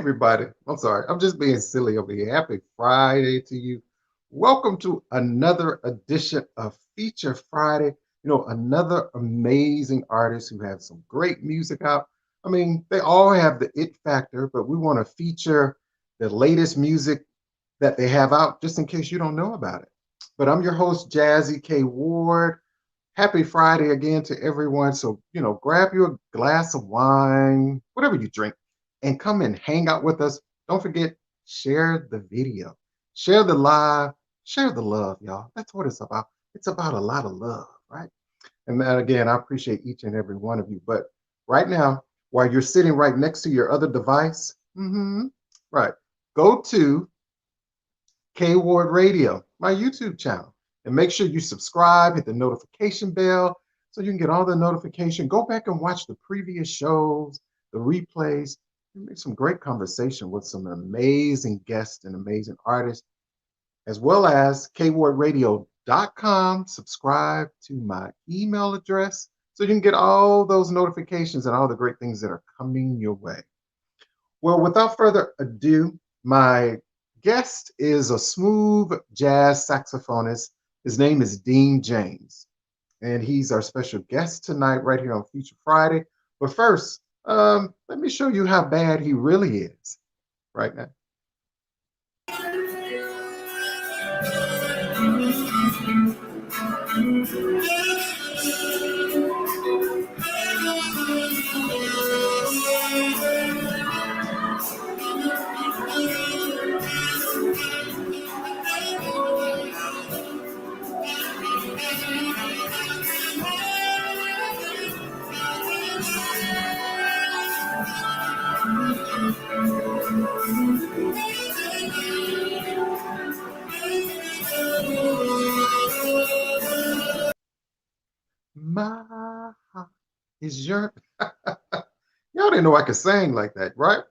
everybody. I'm sorry. I'm just being silly over here. Happy Friday to you. Welcome to another edition of Feature Friday. Another amazing artist who have some great music out. I mean, they all have the it factor, but we want to feature the latest music that they have out just in case you don't know about it. But I'm your host, Jazzie KWard. Happy Friday again to everyone. So, grab you a glass of wine, whatever you drink, and come and hang out with us. Don't forget, share the video, share the live, share the love, y'all. That's what it's about. It's about a lot of love, right? And then again, I appreciate each and every one of you. But right now, while you're sitting right next to your other device, right, go to KWard Radio, my YouTube channel. And make sure you subscribe, hit the notification bell so you can get all the notification. Go back and watch the previous shows, the replays. We make some great conversation with some amazing guests and amazing artists, as well as kwardradio.com. Subscribe to my email address so you can get all those notifications and all the great things that are coming your way. Well, without further ado, my guest is a smooth jazz saxophonist. His name is Dean James, and he's our special guest tonight right here on Feature Friday. But first, let me show you how bad he really is right now. My heart is your. Y'all didn't know I could sing like that, right?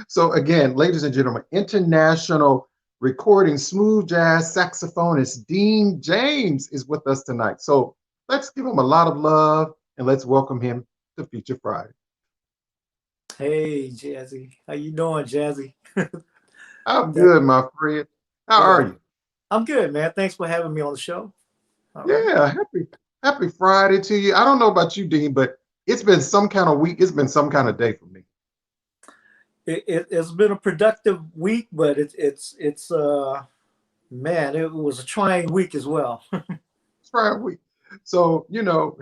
So again, ladies and gentlemen, international recording smooth jazz saxophonist Dean James is with us tonight. So let's give him a lot of love and let's welcome him to Feature Friday. Hey, Jazzie. How you doing, Jazzie? I'm good, my friend. How are you? I'm good, man. Thanks for having me on the show. All right. Happy Friday to you. I don't know about you, Dean, but it's been some kind of week. It's been some kind of day for me. It's been a productive week, but it's man, it was a trying week as well. Trying week. So,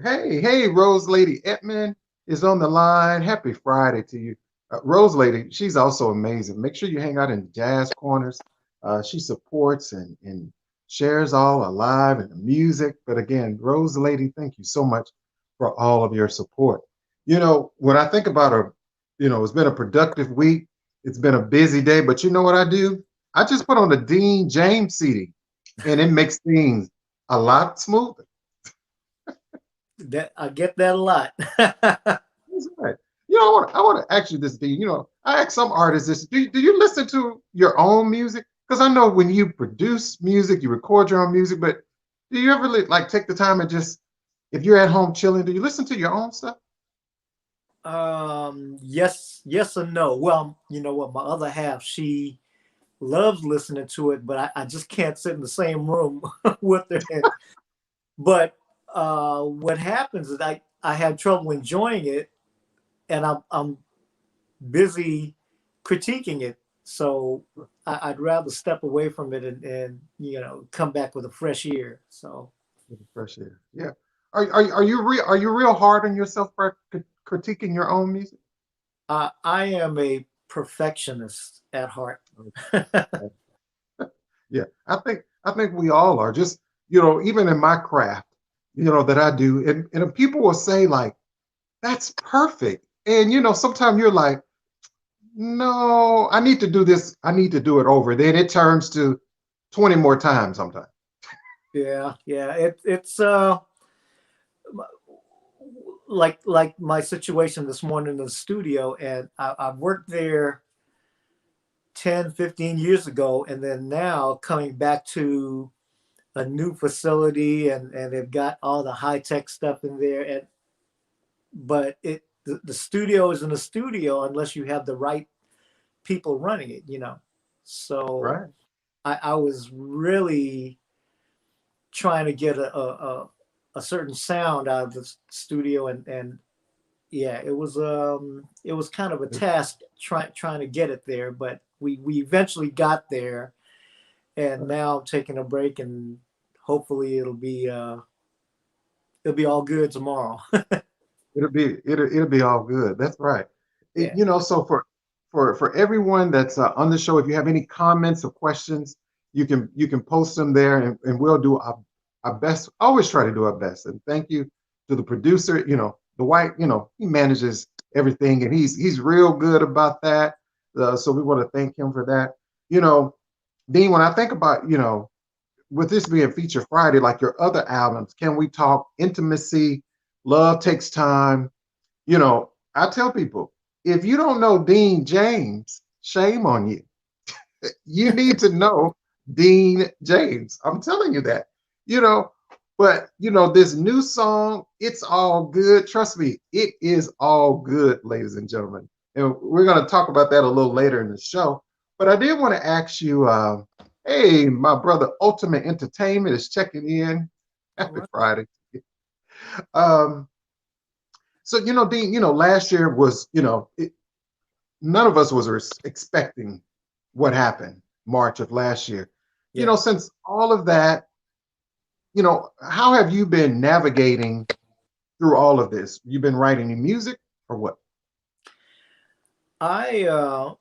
hey, Rose Lady Edmond is on the line. Happy Friday to you. Rose Lady, she's also amazing. Make sure you hang out in the Jazz Corners. She supports and shares all alive and the music. But again, Rose Lady, thank you so much for all of your support. When I think about it's been a productive week. It's been a busy day, but you know what I do? I just put on the Dean James CD and it makes things a lot smoother. That I get that a lot. That's right. I want to ask you this, Dean. I ask some artists this: do you listen to your own music? Because I know when you produce music, you record your own music, but do you ever like take the time and just, if you're at home chilling, do you listen to your own stuff? Yes and no. Well, you know what, my other half, she loves listening to it, but I just can't sit in the same room with her. But what happens is I have trouble enjoying it, and I'm busy critiquing it. So I'd rather step away from it and come back with a fresh ear. So Fresh air, yeah. Are you real hard on yourself for critiquing your own music? I am a perfectionist at heart. Yeah, I think we all are. Just even in my craft, that I do, and people will say like, "That's perfect," and sometimes you're like, "No, I need to do this. I need to do it over." Then it turns to 20 more times sometimes. Yeah. It's like my situation this morning in the studio, and I've worked there 10, 15 years ago, and then now coming back to a new facility, and they've got all the high tech stuff in there, but the studio isn't a studio unless you have the right people running it, you know. So Right. I was really trying to get a certain sound out of the studio, and yeah, it was kind of a task trying to get it there, but we eventually got there, and now I'm taking a break, and hopefully it'll be all good tomorrow. It'll be all good. That's right. Yeah. You know, so for everyone that's on the show, if you have any comments or questions, you can post them there, and we'll do our best. Always try to do our best. And thank you to the producer. You know, the white. You know, he manages everything, and he's real good about that. So we want to thank him for that. You know, Dean, when I think about, you know, with this being Feature Friday, like your other albums, Can We Talk, Intimacy, Love Takes Time, you know, I tell people, if you don't know Dean James, shame on you. You need to know Dean James. I'm telling you that, you know, but you know, this new song, It's All Good. Trust me, it is all good, ladies and gentlemen. And we're going to talk about that a little later in the show. But I did want to ask you, hey, my brother Ultimate Entertainment is checking in. All Happy right. Friday. Um, so, you know, Dean, you know, last year was, you know, none of us was expecting what happened March of last year. You Yeah. know, since all of that, you know, how have you been navigating through all of this? You been writing new music or what? I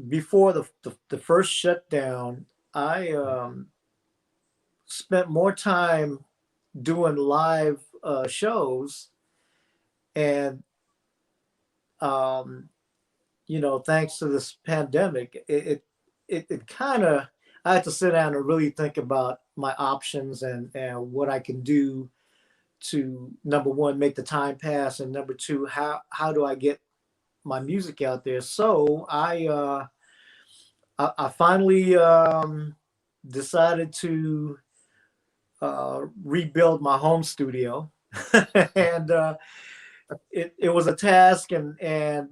before the first shutdown, I spent more time doing live shows, and um, you know, thanks to this pandemic, it kind of, I had to sit down and really think about my options, and what I can do to, number one, make the time pass, and number two, how do I get my music out there. So I finally decided to rebuild my home studio, and it was a task, and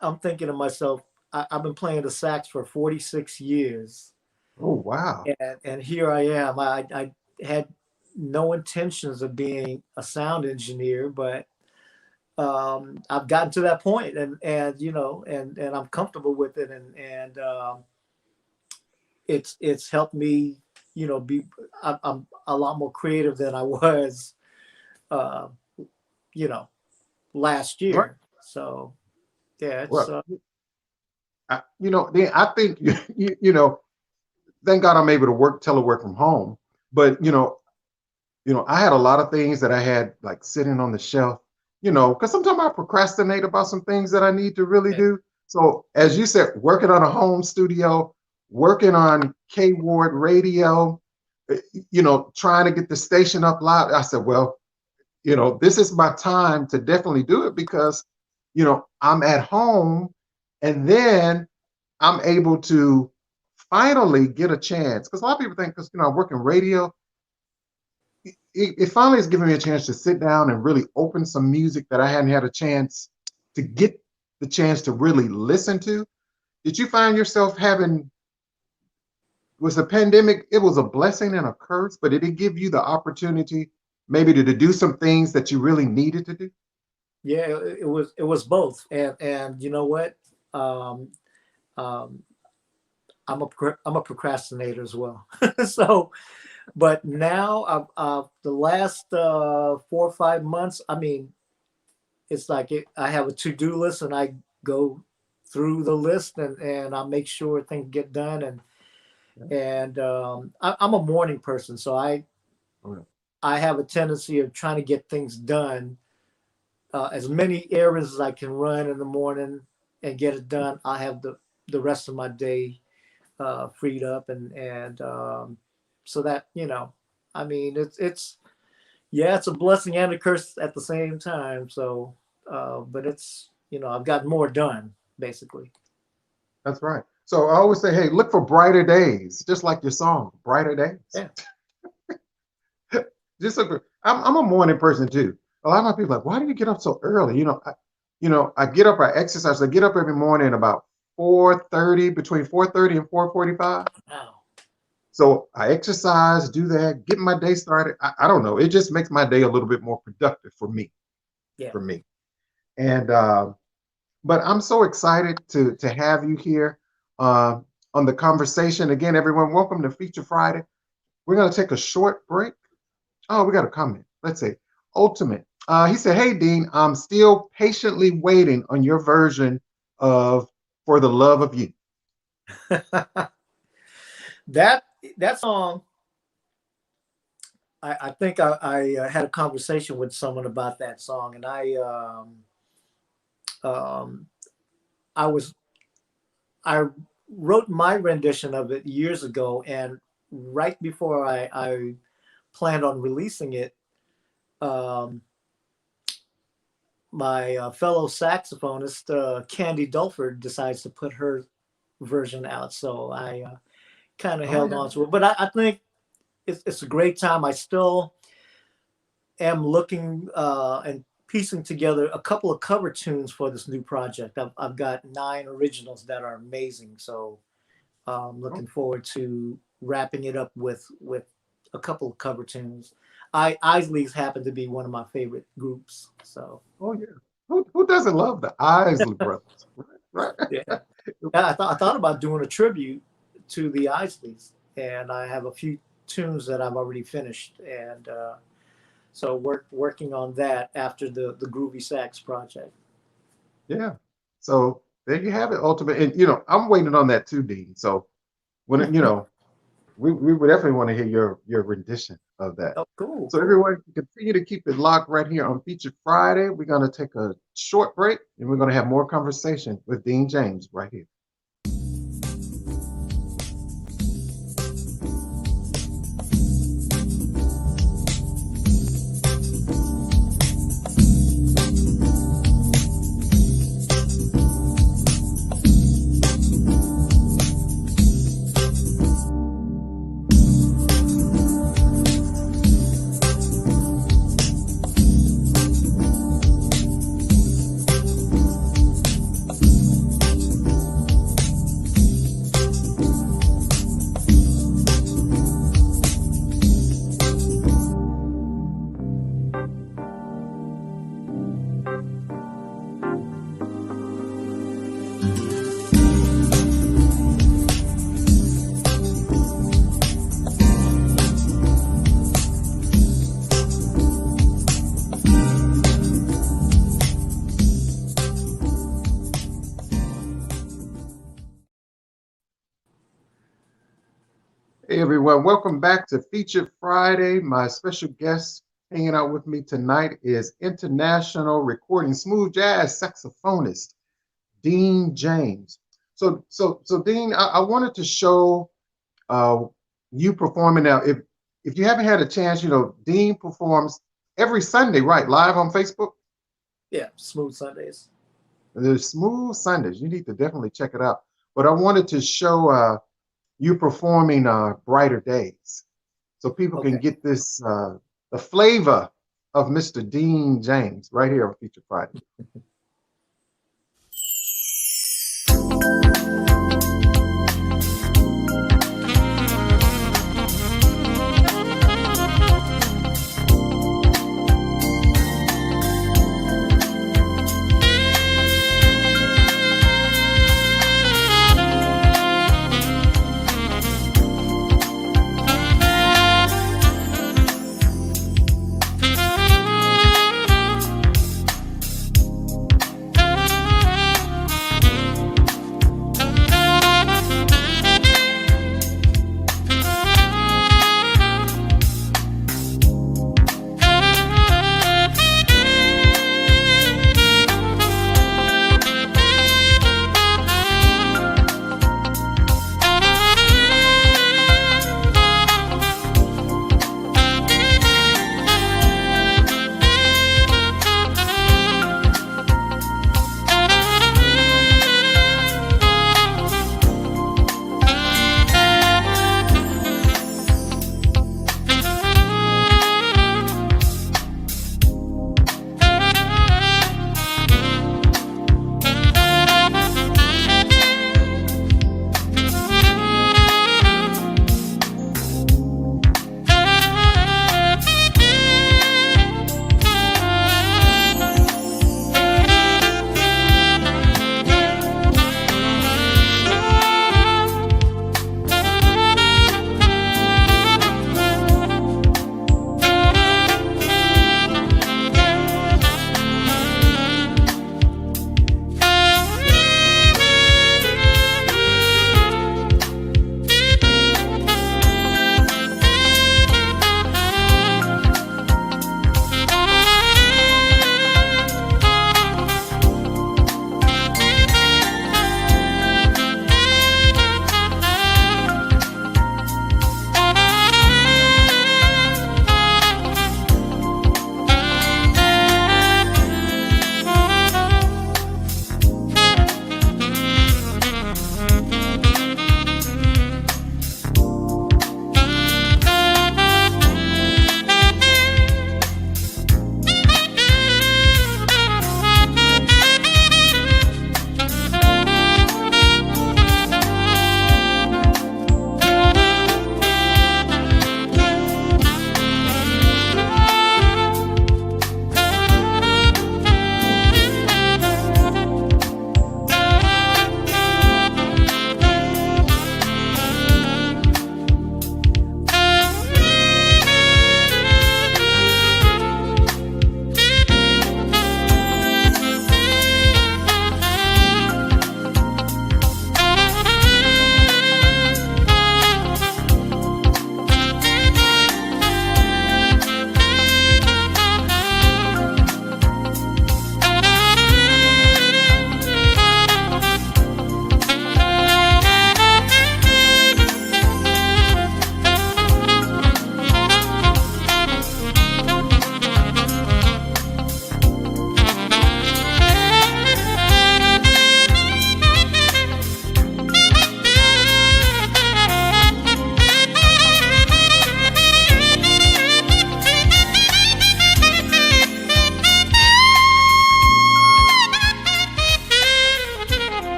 I'm thinking to myself, I've been playing the sax for 46 years, Oh, wow. and here I am. I had no intentions of being a sound engineer, but I've gotten to that point, and you know, and I'm comfortable with it, and it's helped me, you know, be, I'm a lot more creative than I was, uh, you know, last Right. year. So yeah, it's Well, you know, Dean, I think, you know, thank God I'm able to telework from home. But, you know, I had a lot of things that I had like sitting on the shelf, you know, because sometimes I procrastinate about some things that I need to really yeah, do. So, as you said, working on a home studio, working on KWard radio, you know, trying to get the station up loud. I said, well, you know, this is my time to definitely do it because, you know, I'm at home, and then I'm able to finally get a chance. Because a lot of people think, because, you know, I work in radio, it finally has given me a chance to sit down and really open some music that I hadn't had a chance to get the chance to really listen to. Did you find yourself having, was the pandemic, it was a blessing and a curse, but did it give you the opportunity maybe to do some things that you really needed to do? yeah, it was both, and you know what, um, um, I'm a procrastinator as well. So, but now the last 4 or 5 months, I mean, it's like I have a to-do list, and I go through the list, and I make sure things get done, and I'm a morning person, so Okay. I have a tendency of trying to get things done, as many errands as I can run in the morning and get it done. I have the rest of my day freed up, and so that, you know, I mean, it's yeah, it's a blessing and a curse at the same time. So, but it's, you know, I've gotten more done basically. That's right. So I always say, hey, look for brighter days, just like your song, Brighter Days. Yeah, Just look for, I'm a morning person too. A lot of my people are like, why do you get up so early? You know, I get up, I exercise, I get up every morning about 4:30, between 4:30 and 4:45. Wow. So I exercise, do that, get my day started. I don't know. It just makes my day a little bit more productive for me. Yeah. For me. And but I'm so excited to have you here on the conversation. Again, everyone, welcome to Feature Friday. We're going to take a short break. Oh, we got a comment. Let's see. Ultimate. He said, "Hey, Dean, I'm still patiently waiting on your version of For the Love of You." that song, I think I had a conversation with someone about that song, and I wrote my rendition of it years ago, and right before I planned on releasing it, my fellow saxophonist Candy Dulford decides to put her version out, so I kind of held on to it. But I think it's a great time. I still am looking and piecing together a couple of cover tunes for this new project. I've got 9 originals that are amazing, so I'm looking forward to wrapping it up with a couple of cover tunes. Isleys happen to be one of my favorite groups. So. Oh yeah, who doesn't love the Isley Brothers? Right. Yeah, I thought about doing a tribute to the Isleys, and I have a few tunes that I've already finished, and so working on that after the Groovy Sax project. Yeah. So there you have it, Ultimate. And I'm waiting on that too, Dean. So when we would definitely want to hear your rendition of that. Oh, cool. So everyone, continue to keep it locked right here on Featured Friday. We're going to take a short break, and we're going to have more conversation with Dean James right here. Hey everyone, welcome back to Featured Friday. My special guest hanging out with me tonight is international recording smooth jazz saxophonist Dean James. So Dean, I wanted to show you performing now. If you haven't had a chance, Dean performs every Sunday, right? Live on Facebook? Yeah, Smooth Sundays. There's Smooth Sundays. You need to definitely check it out. But I wanted to show you performing Brighter Days, so people can get this the flavor of Mr. Dean James right here on Feature Friday.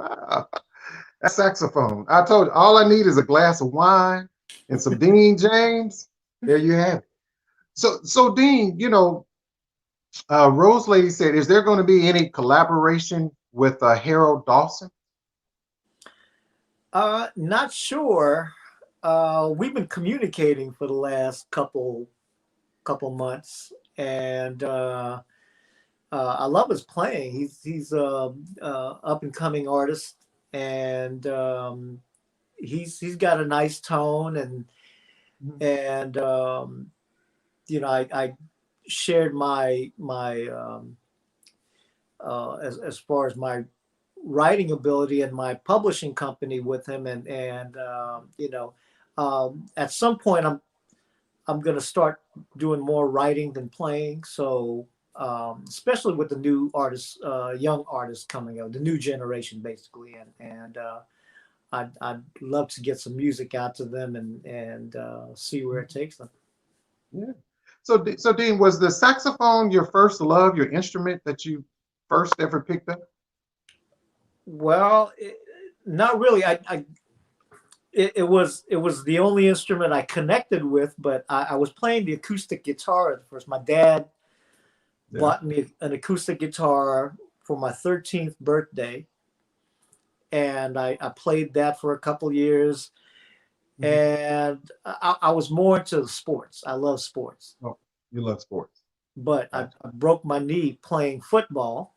Wow. That saxophone. I told you, all I need is a glass of wine and some Dean James. There you have it. So Dean, Rose Lady said, is there going to be any collaboration with Harold Dawson? Not sure. We've been communicating for the last couple months, and I love his playing. He's up and coming artist, and he's got a nice tone, and I shared as far as my writing ability and my publishing company with him, and at some point I'm going to start doing more writing than playing. So especially with the new artists, young artists coming out, the new generation basically, and I'd love to get some music out to them and see where it takes them. Yeah. So Dean, was the saxophone your first love, your instrument that you first ever picked up? Well, not really. It was the only instrument I connected with, but I was playing the acoustic guitar at first. My dad bought me an acoustic guitar for my 13th birthday, and I played that for a couple years. And I was more into sports. I love sports. Oh, you love sports. But I broke my knee playing football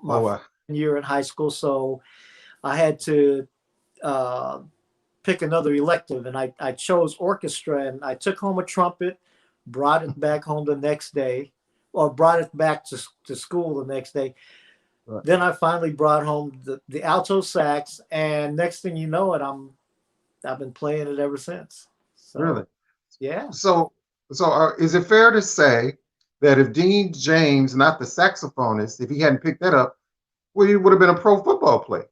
my year in high school, so I had to pick another elective, and I chose orchestra, and I took home a trumpet, brought it back home the next day, or brought it back to school the next day. Right. Then I finally brought home the alto sax, and next thing you know it, I've been playing it ever since. So, really? Yeah. So is it fair to say that if Dean James, not the saxophonist, if he hadn't picked that up, well, he would have been a pro football player?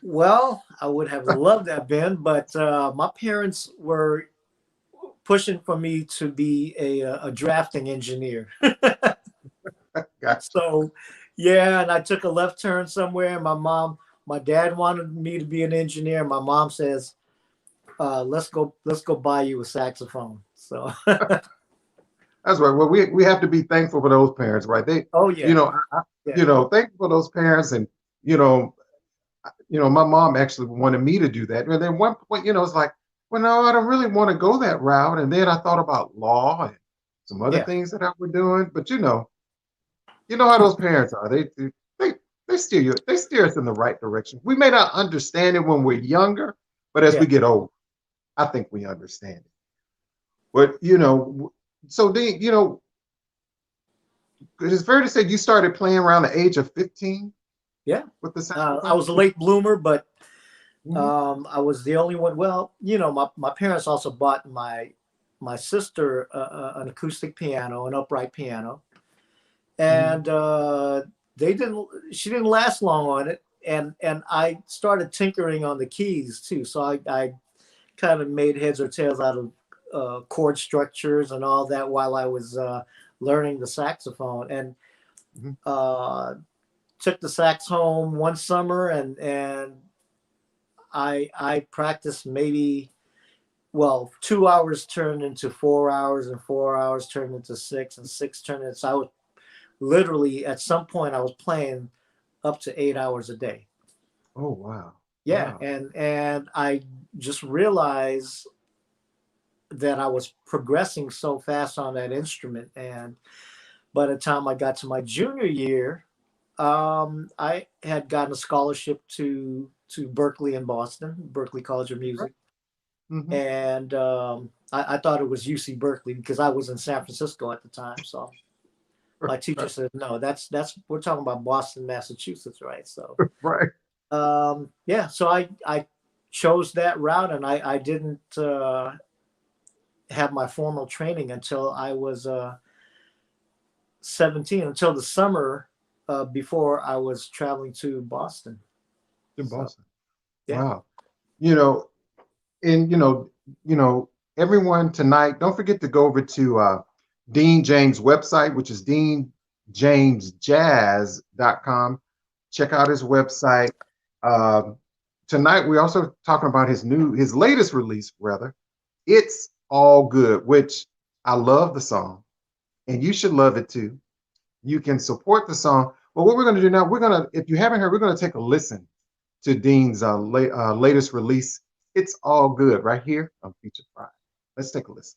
Well, I would have loved that, Ben, but my parents were pushing for me to be a drafting engineer. Gotcha. So, yeah, and I took a left turn somewhere, and my dad wanted me to be an engineer. My mom says, let's go buy you a saxophone. So that's right. Well, we have to be thankful for those parents, right? Thankful for those parents, and my mom actually wanted me to do that. And then one point, it's like, well, no, I don't really want to go that route. And then I thought about law and some other things that I were doing. But you know how those parents are. They steer us in the right direction. We may not understand it when we're younger, but as we get older, I think we understand it. But so Dean, it's fair to say you started playing around the age of 15. Yeah, with the saxophone? I was a late bloomer, but I was the only one. Well, my parents also bought my sister an acoustic piano, an upright piano, and she didn't last long on it, and I started tinkering on the keys too. So I kind of made heads or tails out of chord structures and all that while I was learning the saxophone, and took the sax home one summer, and I practiced maybe, 2 hours turned into 4 hours, and 4 hours turned into 6, and 6 turned into, so I was literally, at some point I was playing up to 8 hours a day. Oh, wow. Yeah. Wow. And I just realized that I was progressing so fast on that instrument. And by the time I got to my junior year, I had gotten a scholarship to Berkeley in Boston, Berkeley College of Music. And I thought it was UC Berkeley because I was in San Francisco at the time. So my teacher said, no, that's we're talking about Boston, Massachusetts, right? So right. So I chose that route, and I didn't have my formal training until I was 17, until the summer before I was traveling to Boston. Boston. Yeah. Wow. And everyone tonight, don't forget to go over to Dean James' website, which is deanjamesjazz.com. Check out his website. Um, Tonight we're also talking about his latest release, rather. It's All Good, which I love the song, and you should love it too. You can support the song. But what we're going to do now, if you haven't heard, we're going to take a listen to Dean's latest release. It's All Good right here on Feature Friday. Let's take a listen.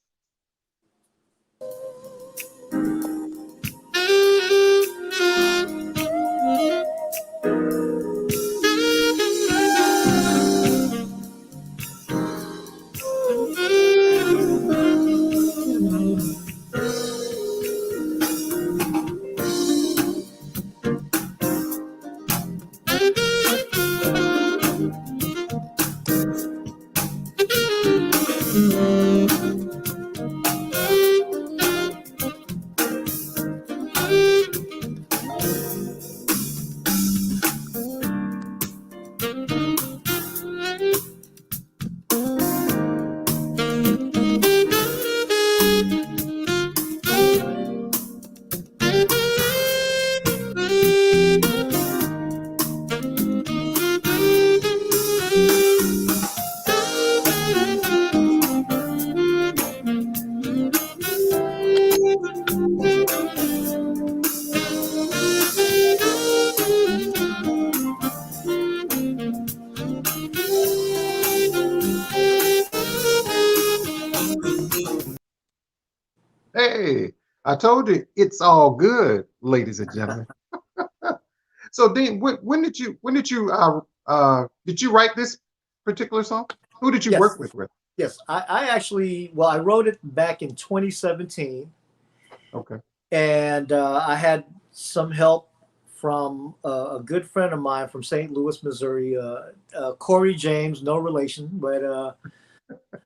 Hey, I told you it's all good, ladies and gentlemen. So, Dean, did you write this particular song? Who did you Yes, work with? yes. I actually, well, I wrote it back in 2017, Okay. and I had some help from a good friend of mine from St. Louis, Missouri, Corey James, no relation, but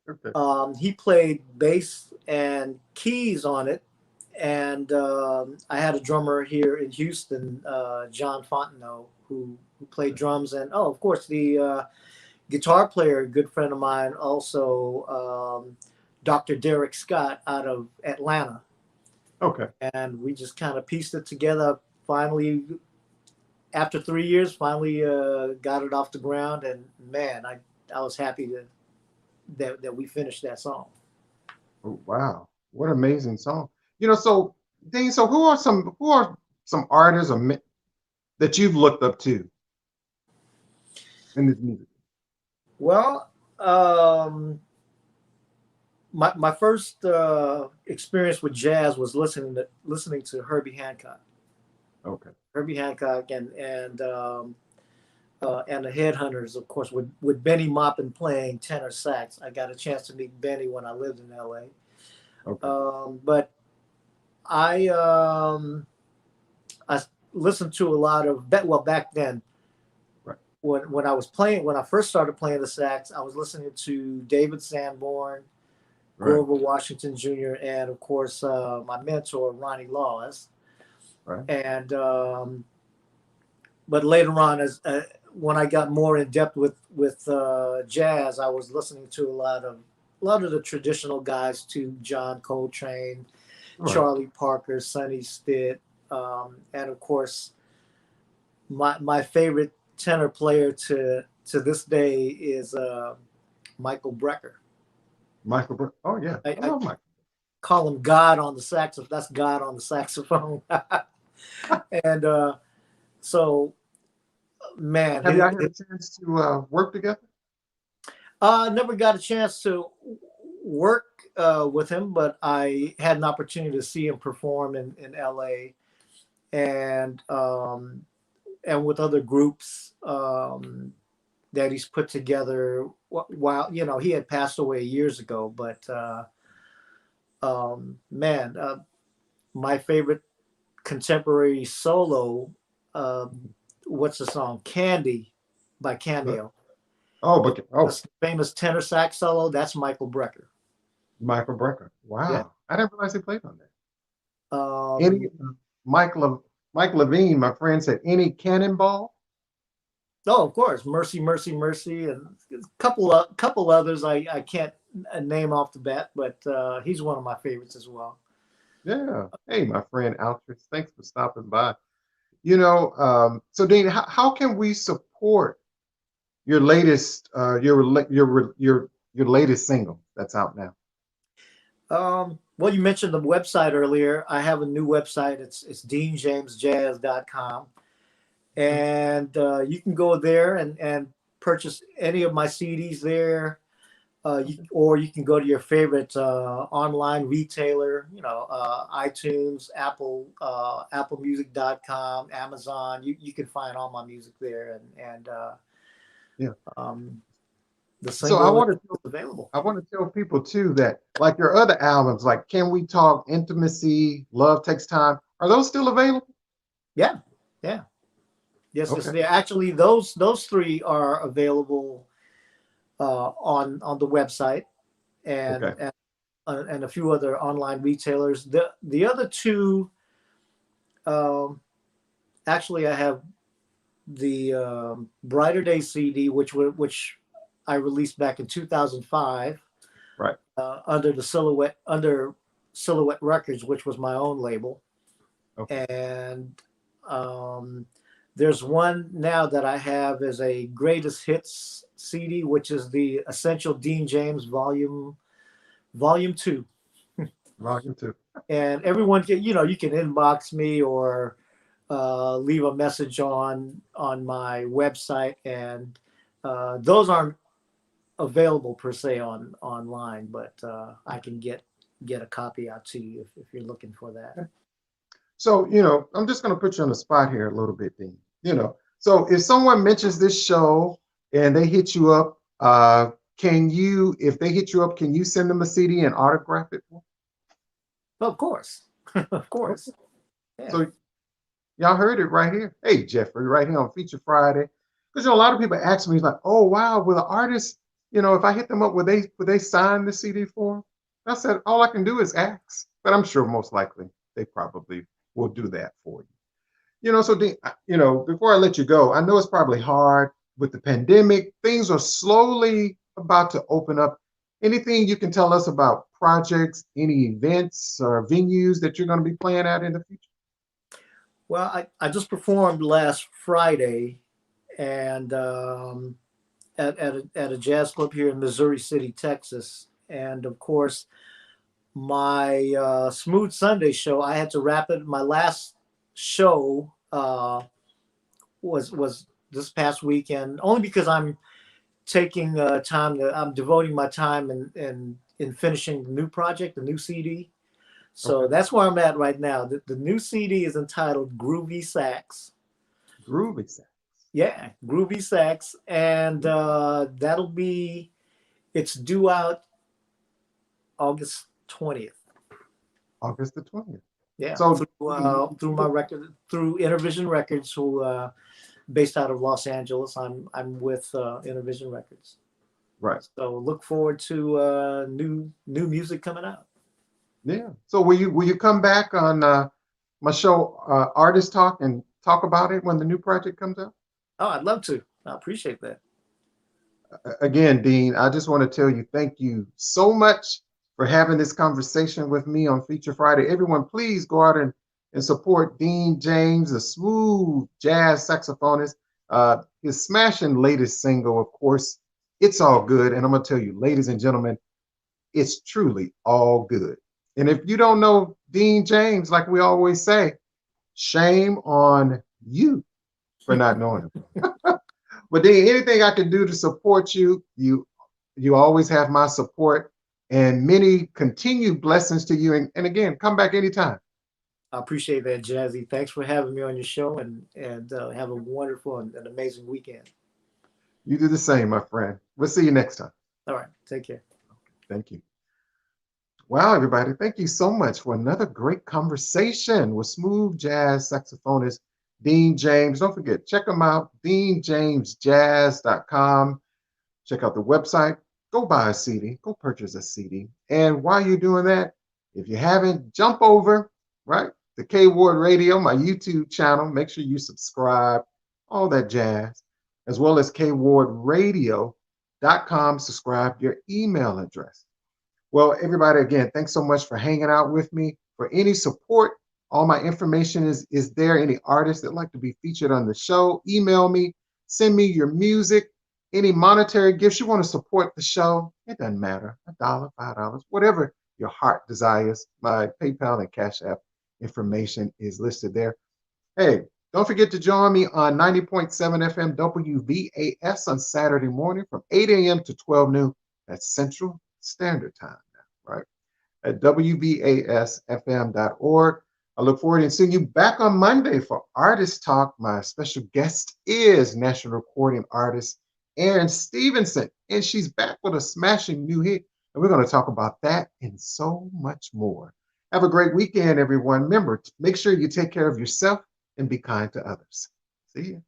Okay. he played bass and keys on it. And I had a drummer here in Houston, John Fontenot, who played drums, and oh, of course, the guitar player, a good friend of mine, also Dr. Derek Scott out of Atlanta. Okay. And we just kind of pieced it together. Finally, after 3 years, finally got it off the ground, and man, I was happy that we finished that song. Oh, wow. What an amazing song. So Dean, so who are some artists that you've looked up to in this music? Well, my first experience with jazz was listening to Herbie Hancock. Okay. Herbie Hancock and the Headhunters, of course, with Benny Maupin playing tenor sax. I got a chance to meet Benny when I lived in LA. Okay. But I listened to a lot of that. Well, back then, Right. when I first started playing the sax, I was listening to David Sanborn, Right. Grover Washington Jr., and of course my mentor Ronnie Laws. Right. And but later on, as when I got more in depth with jazz, I was listening to a lot of the traditional guys, to John Coltrane, Right. Charlie Parker, Sonny Stitt, and of course my favorite tenor player to this day is Michael Brecker. Oh yeah. I I love Michael. call him God on the saxophone. That's God on the saxophone. And so, man, Have y'all had a chance to work together? never got a chance to work with him, but I had an opportunity to see him perform in LA, and with other groups that he's put together. While he had passed away years ago, but man, my favorite contemporary solo, what's the song? Candy by Cameo. Oh, The, but the famous tenor sax solo, that's Michael Brecker. Michael Brecker. Yeah. Wow. I didn't realize he played on that. Any Um, Mike Levine, my friend, said any cannonball. oh, of course, Mercy, Mercy, Mercy, and a couple others I can't name off the bat, but he's one of my favorites as well. Yeah. Hey, my friend Altris, thanks for stopping by. So Dean, how can we support your latest your latest single that's out now? Well, you mentioned the website earlier. I have a new website. It's deanjamesjazz.com. And you can go there and purchase any of my CDs there. Or you can go to your favorite online retailer, iTunes, applemusic.com, Amazon. You can find all my music there, and Yeah. um, the So I single is want to available. I want to tell people too that like your other albums, like Can We Talk, Intimacy, Love Takes Time, are those still available? Yeah, yeah, yes. Okay. They're actually those three are available on the website Okay. and a few other online retailers. The other two, um, actually, I have the Brighter Day CD, which I released back in 2005 Right. under Silhouette Records, which was my own label. Okay. And there's one now that I have as a greatest hits CD, which is the Essential Dean James Volume 2. Volume two. And everyone can, you can inbox me or leave a message on my website, and those aren't available per se online, but I can get a copy out to you if you're looking for that. So, I'm just going to put you on the spot here a little bit, Dean. So if someone mentions this show and they hit you up, if they hit you up, can you send them a CD and autograph it? Well, of course, of Okay. course, yeah. So y'all heard it right here. Hey, Jeffrey, right here on Feature Friday. Because a lot of people ask me, like, oh wow, will the artist, if I hit them up, would they sign the CD for them? I said, all I can do is ask. But I'm sure most likely they probably will do that for you. So Dean, before I let you go, I know it's probably hard with the pandemic. Things are slowly about to open up. Anything you can tell us about projects, any events or venues that you're going to be playing at in the future? Well, I just performed last Friday, and at a jazz club here in Missouri City, Texas. And of course, my Smooth Sunday show, I had to wrap it. My last show was this past weekend, only because I'm taking I'm devoting my time in finishing the new project, the new CD. So Okay. that's where I'm at right now. The new CD is entitled Groovy Sax. Groovy Sax. Yeah, Groovy Sax, and it's due out August 20th. August the 20th. Yeah, So through my record, through Intervision Records, who based out of Los Angeles. I'm with Intervision Records. right. So look forward to new music coming out. Yeah. So will you come back on my show Artist Talk and talk about it when the new project comes out? Oh, I'd love to. I appreciate that. Again, Dean, I just want to tell you thank you so much for having this conversation with me on Feature Friday. Everyone, please go out and support Dean James, a smooth jazz saxophonist. His smashing latest single, of course, It's All Good. And I'm going to tell you, ladies and gentlemen, it's truly all good. And if you don't know Dean James, like we always say, shame on you for not knowing him. But Dean, anything I can do to support you, you always have my support, and many continued blessings to you. And again, come back anytime. I appreciate that, Jazzy. Thanks for having me on your show, and have a wonderful and an amazing weekend. You do the same, my friend. We'll see you next time. All right, take care. Thank you. Wow, everybody. Thank you so much for another great conversation with smooth jazz saxophonist Dean James. Don't forget, check him out, deanjamesjazz.com. Check out the website. Go buy a CD. Go purchase a CD. And while you're doing that, if you haven't, jump over, right, the KWard Radio, my YouTube channel. Make sure you subscribe, all that jazz, as well as kwardradio.com. Subscribe your email address. Well, everybody, again, thanks so much for hanging out with me. For any support All my information is there. Any artists that like to be featured on the show, email me, send me your music, any monetary gifts you want to support the show. It doesn't matter, $1, $5, whatever your heart desires. My PayPal and Cash App information is listed there. Hey, don't forget to join me on 90.7 FM WVAS on Saturday morning from 8 a.m. to 12 noon. That's Central Standard Time now, right? At WVASFM.org. I look forward to seeing you back on Monday for Artist Talk. My special guest is national recording artist Erin Stevenson, and she's back with a smashing new hit. And we're going to talk about that and so much more. Have a great weekend, everyone. Remember, make sure you take care of yourself and be kind to others. See you.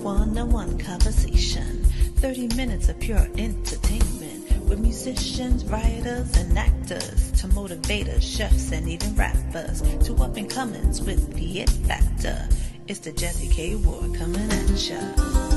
One-on-one conversation, 30 minutes of pure entertainment with musicians, writers, and actors, to motivators, chefs, and even rappers, to up-and-comings with the it factor. It's the Jazzie KWard coming at ya.